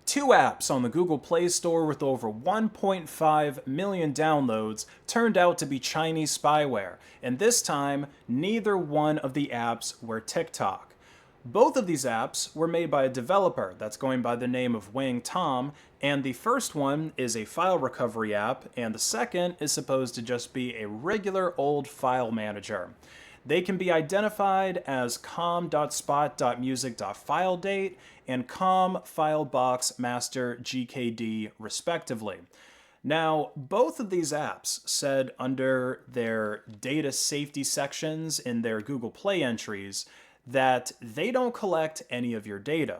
Two apps on the Google Play Store with over 1.5 million downloads turned out to be Chinese spyware, and this time, neither one of the apps were TikTok. Both of these apps were made by a developer that's going by the name of Wang Tom, and the first one is a file recovery app, and the second is supposed to just be a regular old file manager. They can be identified as com.spot.music.filedate and com.fileboxmaster.gkd respectively. Now, both of these apps said under their data safety sections in their Google Play entries that they don't collect any of your data.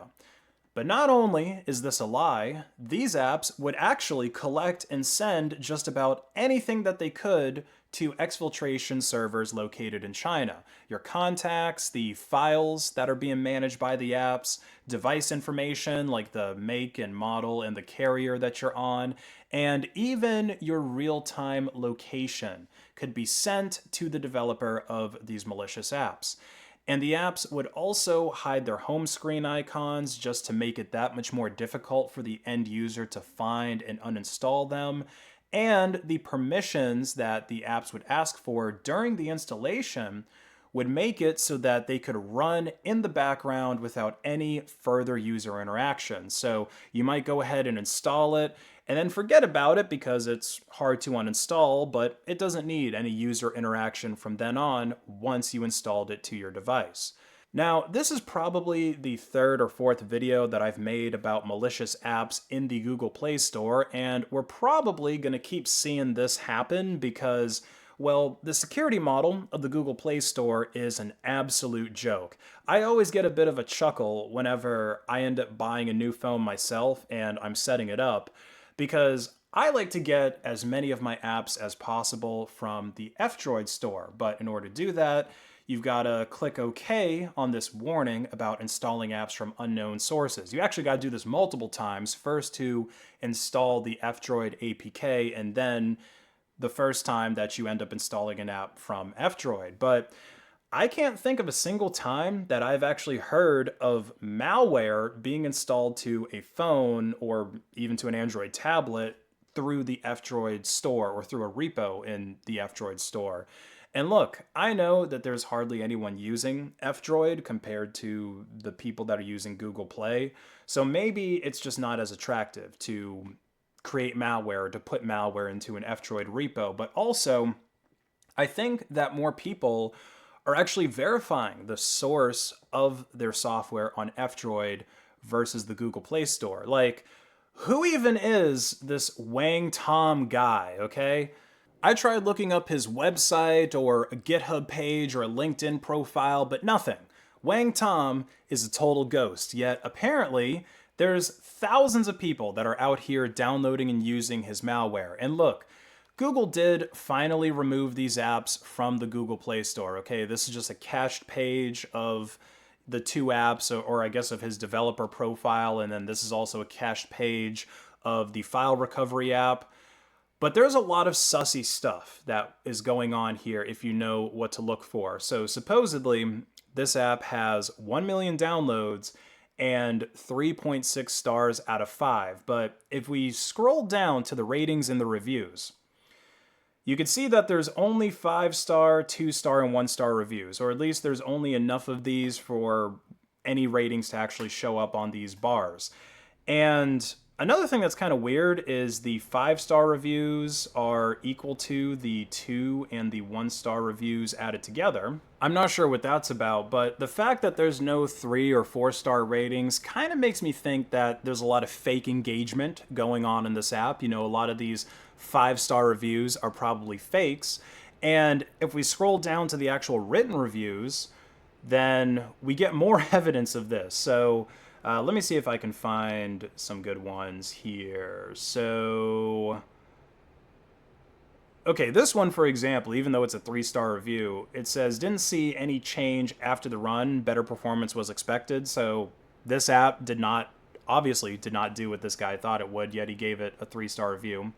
But not only is this a lie, these apps would actually collect and send just about anything that they could to exfiltration servers located in China. Your contacts, the files that are being managed by the apps, device information like the make and model and the carrier that you're on, and even your real-time location could be sent to the developer of these malicious apps. And the apps would also hide their home screen icons just to make it that much more difficult for the end user to find and uninstall them. And the permissions that the apps would ask for during the installation would make it so that they could run in the background without any further user interaction. So you might go ahead and install it and then forget about it because it's hard to uninstall, but it doesn't need any user interaction from then on once you installed it to your device. Now, this is probably the third or fourth video that I've made about malicious apps in the Google Play Store, and we're probably going to keep seeing this happen because, well, the security model of the Google Play Store is an absolute joke. I always get a bit of a chuckle whenever I end up buying a new phone myself and I'm setting it up, because I like to get as many of my apps as possible from the F-Droid store, but in order to do that, you've got to click OK on this warning about installing apps from unknown sources. You actually got to do this multiple times, first to install the F-Droid APK, and then the first time that you end up installing an app from F-Droid. But I can't think of a single time that I've actually heard of malware being installed to a phone or even to an Android tablet through the F-Droid store or through a repo in the F-Droid store. And look, I know that there's hardly anyone using F-Droid compared to the people that are using Google Play, so maybe it's just not as attractive to create malware, to put malware into an F-Droid repo, but also I think that more people are actually verifying the source of their software on F-Droid versus the Google Play Store. Like, who even is this Wang Tom guy, okay? I tried looking up his website or a GitHub page or a LinkedIn profile, but nothing. Wang Tom is a total ghost, yet apparently there's thousands of people that are out here downloading and using his malware. And look, Google did finally remove these apps from the Google Play Store, okay? This is just a cached page of the two apps, or I guess of his developer profile, and then this is also a cached page of the file recovery app. But there's a lot of sussy stuff that is going on here if you know what to look for. So supposedly, this app has 1 million downloads and 3.6 stars out of 5. But if we scroll down to the ratings and the reviews, you can see that there's only 5-star, 2-star, and 1-star reviews, or at least there's only enough of these for any ratings to actually show up on these bars. And another thing that's kind of weird is the 5-star reviews are equal to the 2 and the 1-star reviews added together. I'm not sure what that's about, but the fact that there's no 3 or 4-star ratings kind of makes me think that there's a lot of fake engagement going on in this app. You know, a lot of these 5-star reviews are probably fakes. And if we scroll down to the actual written reviews, then we get more evidence of this. So let me see if I can find some good ones here. So, okay, this one, for example, even though it's a 3-star review, it says, didn't see any change after the run, better performance was expected. So this app obviously did not do what this guy thought it would, yet he gave it a 3-star review.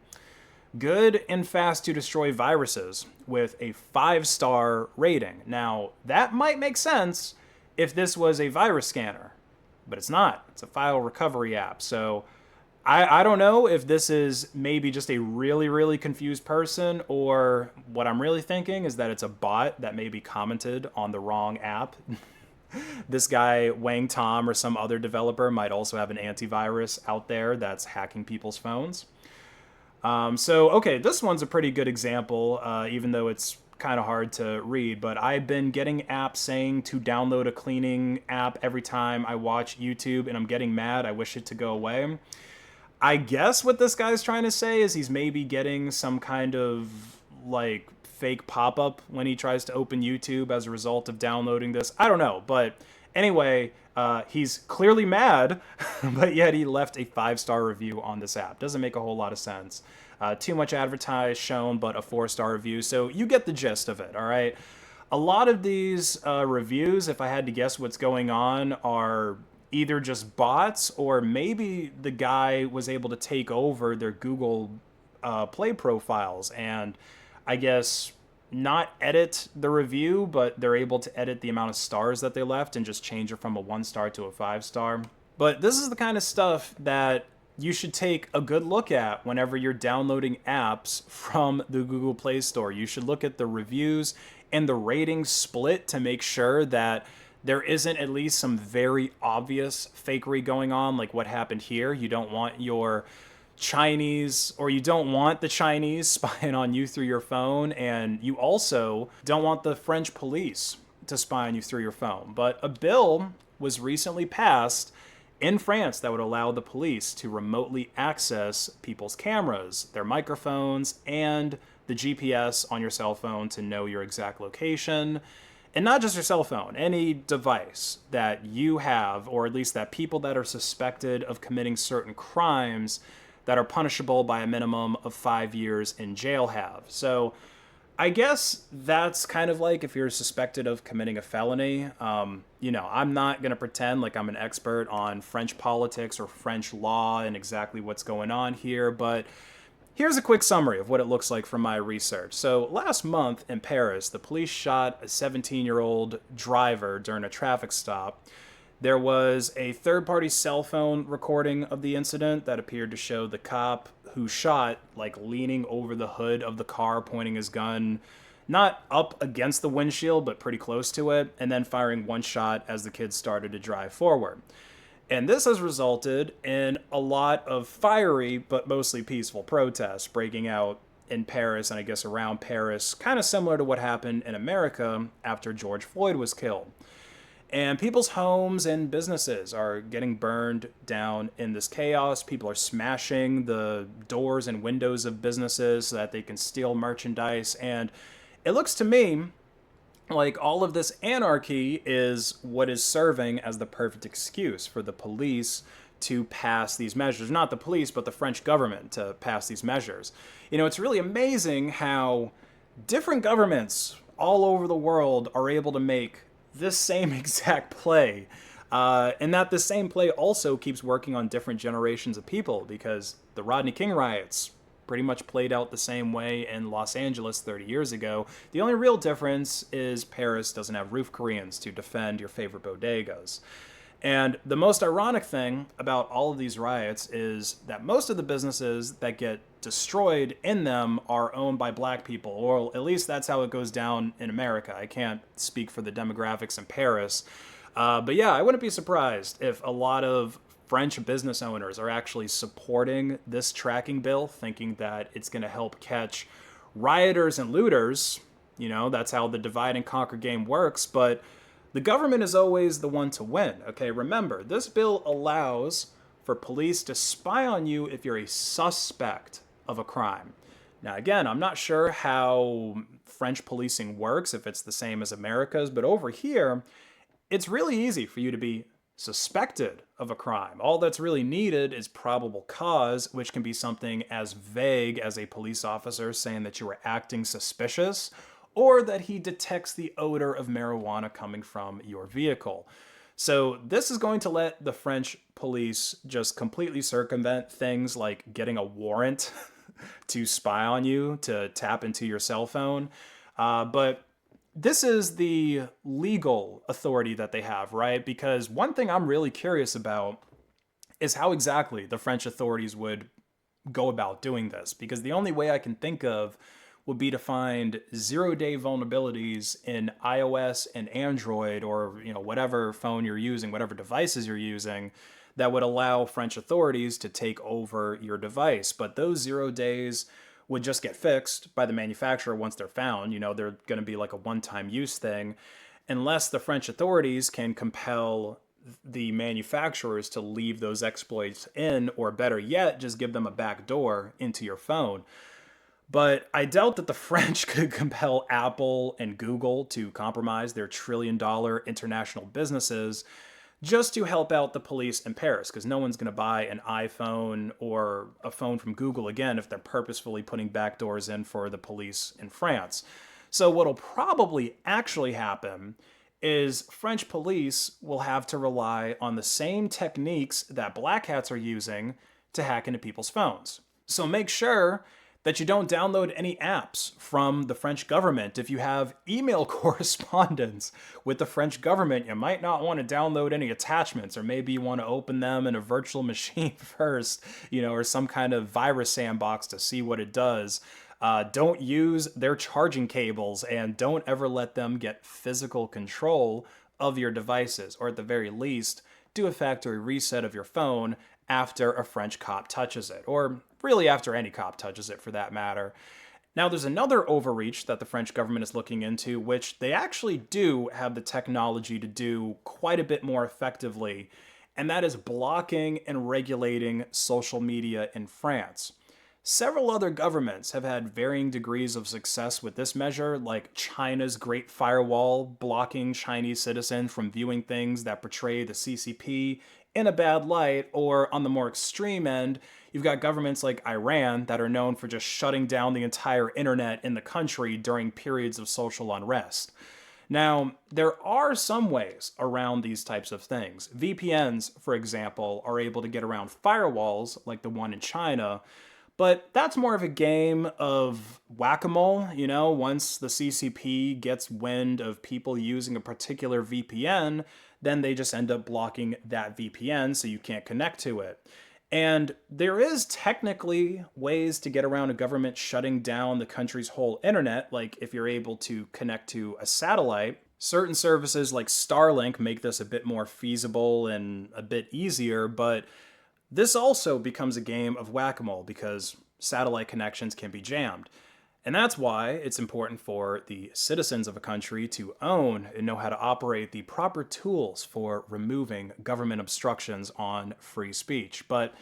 Good and fast to destroy viruses with a 5-star rating. Now, that might make sense if this was a virus scanner, but it's not. It's a file recovery app. So I don't know if this is maybe just a really, really confused person, or what I'm really thinking is that it's a bot that maybe commented on the wrong app. This guy, Wang Tom, or some other developer might also have an antivirus out there that's hacking people's phones. Okay, this one's a pretty good example, even though it's kind of hard to read. But I've been getting apps saying to download a cleaning app every time I watch YouTube, and I'm getting mad. I wish it to go away. I guess what this guy's trying to say is he's maybe getting some kind of like fake pop up when he tries to open YouTube as a result of downloading this. I don't know. But anyway, he's clearly mad, but yet he left a 5-star review on this app. Doesn't make a whole lot of sense. Too much advertised shown, but a 4-star review. So you get the gist of it, all right? A lot of these reviews, if I had to guess what's going on, are either just bots, or maybe the guy was able to take over their Google Play profiles and I guess not edit the review, but they're able to edit the amount of stars that they left and just change it from a 1-star to a 5-star. But this is the kind of stuff that you should take a good look at whenever you're downloading apps from the Google Play Store. You should look at the reviews and the ratings split to make sure that there isn't at least some very obvious fakery going on, like what happened here. You don't want your Chinese, or you don't want the Chinese spying on you through your phone, and you also don't want the French police to spy on you through your phone. But a bill was recently passed in France that would allow the police to remotely access people's cameras, their microphones, and the GPS on your cell phone to know your exact location. And not just your cell phone, any device that you have, or at least that people that are suspected of committing certain crimes that are punishable by a minimum of 5 years in jail have. So I guess that's kind of like if you're suspected of committing a felony. I'm not going to pretend like I'm an expert on French politics or French law and exactly what's going on here, but here's a quick summary of what it looks like from my research. So last month in Paris, the police shot a 17-year-old driver during a traffic stop. There was a third-party cell phone recording of the incident that appeared to show the cop who shot like leaning over the hood of the car, pointing his gun not up against the windshield, but pretty close to it, and then firing one shot as the kids started to drive forward. And this has resulted in a lot of fiery, but mostly peaceful protests breaking out in Paris and I guess around Paris, kind of similar to what happened in America after George Floyd was killed. And people's homes and businesses are getting burned down in this chaos. People are smashing the doors and windows of businesses so that they can steal merchandise. And it looks to me like all of this anarchy is what is serving as the perfect excuse for the police to pass these measures. Not the police, but the French government to pass these measures. It's really amazing how different governments all over the world are able to make this same exact play. And that the same play also keeps working on different generations of people, because the Rodney King riots pretty much played out the same way in Los Angeles 30 years ago. The only real difference is Paris doesn't have roof Koreans to defend your favorite bodegas. And the most ironic thing about all of these riots is that most of the businesses that get destroyed in them are owned by black people, or at least that's how it goes down in America. I can't speak for the demographics in Paris. But yeah, I wouldn't be surprised if a lot of French business owners are actually supporting this tracking bill, thinking that it's going to help catch rioters and looters. That's how the divide and conquer game works. But the government is always the one to win. Okay, remember, this bill allows for police to spy on you if you're a suspect of a crime. Now, again, I'm not sure how French policing works, if it's the same as America's, but over here, it's really easy for you to be suspected of a crime. All that's really needed is probable cause, which can be something as vague as a police officer saying that you were acting suspicious, or that he detects the odor of marijuana coming from your vehicle. So this is going to let the French police just completely circumvent things like getting a warrant to spy on you, to tap into your cell phone. But this is the legal authority that they have, right? Because one thing I'm really curious about is how exactly the French authorities would go about doing this, because the only way I can think of would be to find zero-day vulnerabilities in iOS and Android, or whatever phone you're using, whatever devices you're using, that would allow French authorities to take over your device. But those 0 days would just get fixed by the manufacturer once they're found. They're going to be like a one-time use thing, unless the French authorities can compel the manufacturers to leave those exploits in, or better yet, just give them a back door into your phone. But I doubt that the French could compel Apple and Google to compromise their trillion-dollar international businesses just to help out the police in Paris, because no one's going to buy an iPhone or a phone from Google again if they're purposefully putting backdoors in for the police in France. So what'll probably actually happen is French police will have to rely on the same techniques that black hats are using to hack into people's phones. So make sure that you don't download any apps from the French government. If you have email correspondence with the French government, you might not want to download any attachments, or maybe you want to open them in a virtual machine first, or some kind of virus sandbox to see what it does. Don't use their charging cables, and don't ever let them get physical control of your devices, or at the very least, do a factory reset of your phone after a French cop touches it, or really after any cop touches it for that matter. Now, there's another overreach that the French government is looking into, which they actually do have the technology to do quite a bit more effectively, and that is blocking and regulating social media in France. Several other governments have had varying degrees of success with this measure, like China's Great Firewall, blocking Chinese citizens from viewing things that portray the CCP in a bad light, or on the more extreme end, you've got governments like Iran that are known for just shutting down the entire internet in the country during periods of social unrest. Now, there are some ways around these types of things. VPNs, for example, are able to get around firewalls like the one in China, but that's more of a game of whack-a-mole. Once the CCP gets wind of people using a particular VPN, then they just end up blocking that VPN so you can't connect to it. And there is technically ways to get around a government shutting down the country's whole internet, like if you're able to connect to a satellite. Certain services like Starlink make this a bit more feasible and a bit easier, but this also becomes a game of whack-a-mole because satellite connections can be jammed. And that's why it's important for the citizens of a country to own and know how to operate the proper tools for removing government obstructions on free speech. But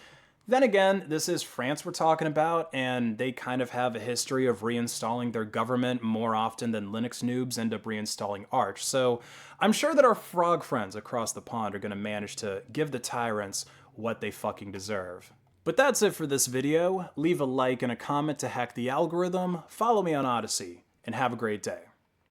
then again, this is France we're talking about, and they kind of have a history of reinstalling their government more often than Linux noobs end up reinstalling Arch. So I'm sure that our frog friends across the pond are going to manage to give the tyrants what they fucking deserve. But that's it for this video. Leave a like and a comment to hack the algorithm, follow me on Odyssey, and have a great day.